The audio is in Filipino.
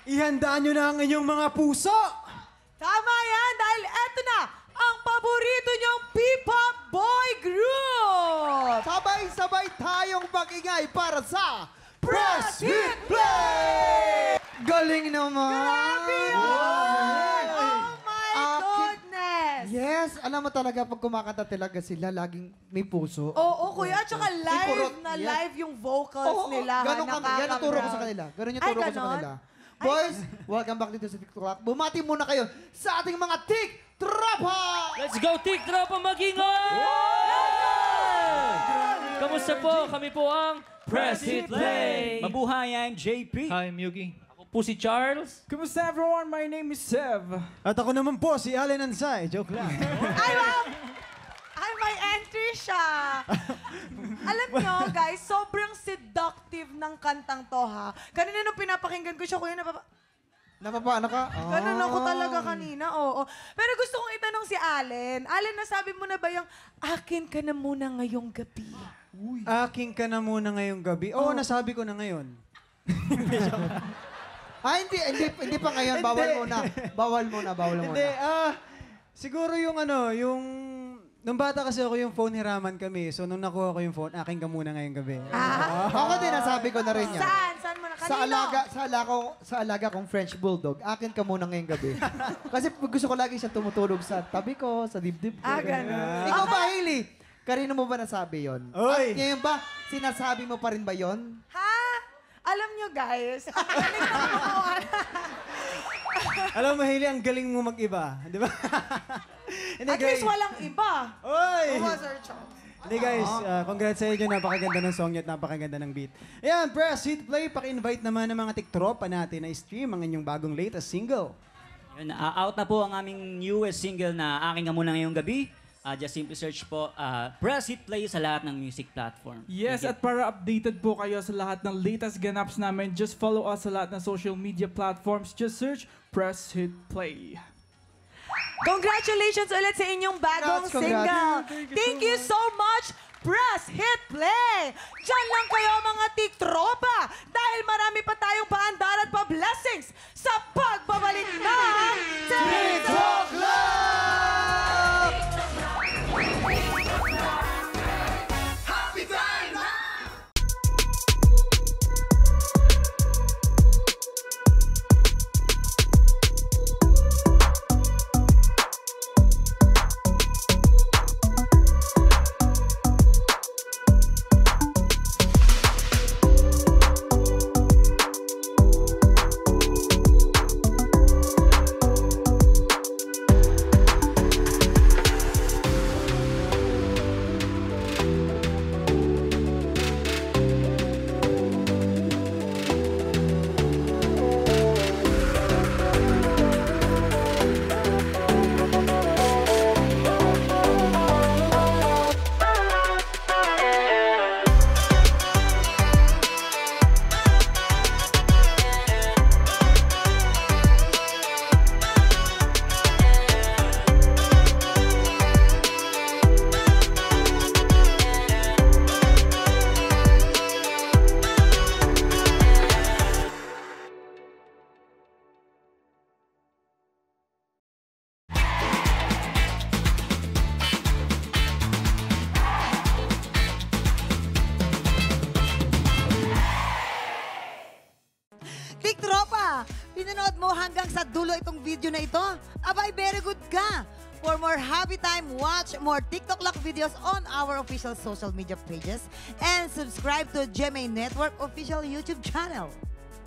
ihanda nyo na ang inyong mga puso. Tama yan, dahil eto na ang paborito niyong P-pop boy group! Sabay-sabay tayong mag-ingay para sa Press Hit Play! Galing naman! Grabe yun! Oh my goodness! Yes, alam mo talaga pag kumakanta talaga sila, laging may puso. Oo, kuya, tsaka kurot, live na yes. live yung vocals nila. Ganun kami, yan ang turo ko sa kanila. Ganun yung turo ko sa kanila. Boys, welcome back dito sa TikTok. Bumati muna kayo sa ating mga TikTropa! Let's go, TikTropa mag-ingay! Kamusta po? Kami po ang Press Hit Play! Mabuhay, I'm JP. Hi, I'm Yugi. Ako po si Charles. Kumusta everyone? My name is Sev. At ako naman po, si Allen Ansay. Joke lang. Ay, may entry siya. Alam nyo, guys, sobrang seductive ng kantang to, ha? Kanina nung pinapakinggan ko siya, kuya, Napapaano ka? ganun ako talaga kanina, oo. Pero gusto kong itanong si Allen. Allen, nasabi mo na ba yung akin ka na muna ngayong gabi? Aking ka na muna ngayong gabi. Oo, nasabi ko na ngayon. Hindi pa ngayon. Bawal muna. Bawal muna. Hindi, siguro yung nung bata kasi ako yung phone hiraman kami. So nung nakuha ko yung phone, aking ka muna ngayong gabi. Ako din, nasabi ko na rin yan. Saan? Saan mo na? Kanino? Sa alaga kong French Bulldog, akin ka muna ngayong gabi. Kasi gusto ko lagi siya tumutulog sa tabi ko, sa dibdib ko. Ganun. Ikaw ba, Hailey? Kanino mo ba nasabi yon? Oy! At ngayon ba, sinasabi mo pa rin ba yon? Ha? Alam nyo, guys, ang galing ng kumuha. Alam mo, Hailey, ang galing mo mag-iba. Di ba? Hindi, At least walang iba. Oy! Sir Charles. Hindi guys, congrats sa inyo. Napakaganda ng song niyo at napakaganda ng beat. Ayan, Press Hit Play. Paki-invite naman ng mga TikTropa natin na stream ang inyong bagong latest single. Yun, out na po ang aming newest single na Aking Ka Muna Ngayong Gabi. Just simply search po Press Hit Play sa lahat ng music platform. Yes, at para updated po kayo sa lahat ng latest ganaps namin, just follow us sa lahat ng social media platforms. Just search Press Hit Play. Congratulations ulit sa inyong bagong single. Thank you so much, Press Hit Play. Diyan lang kayo mga TikTropa dahil marami pa tayong paandar at pa-blessings sa pagbabalik ng TikTok Love! Happy time! TikTropa, pinanood mo hanggang sa dulo itong video na ito? Abay, very good ka! For more happy time, watch more TikTok Lock videos on our official social media pages and subscribe to GMA Network official YouTube channel.